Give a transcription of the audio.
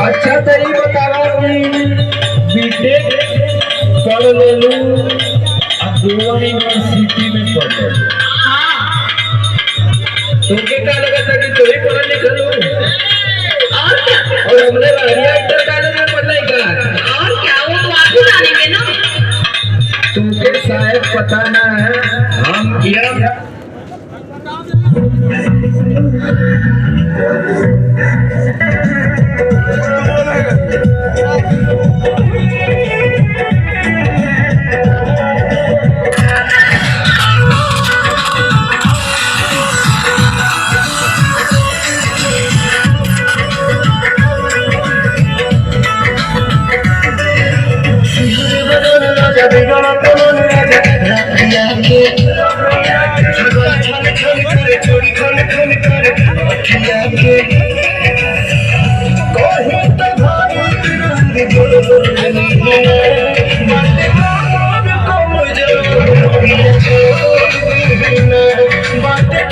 अच्छा तरी बतावा कि बीटेक कर ले लूं गोवा यूनिवर्सिटी में पढ़ ले तुमके क्या लगा था कि तू ही पढ़ा लिखा लो और क्या और हमने रानिया इंटर कॉलेज में पढ़ना ही कहा और क्या वो तो आप ही जानेंगे ना। तुमके शायद पता ना है हम किया बातें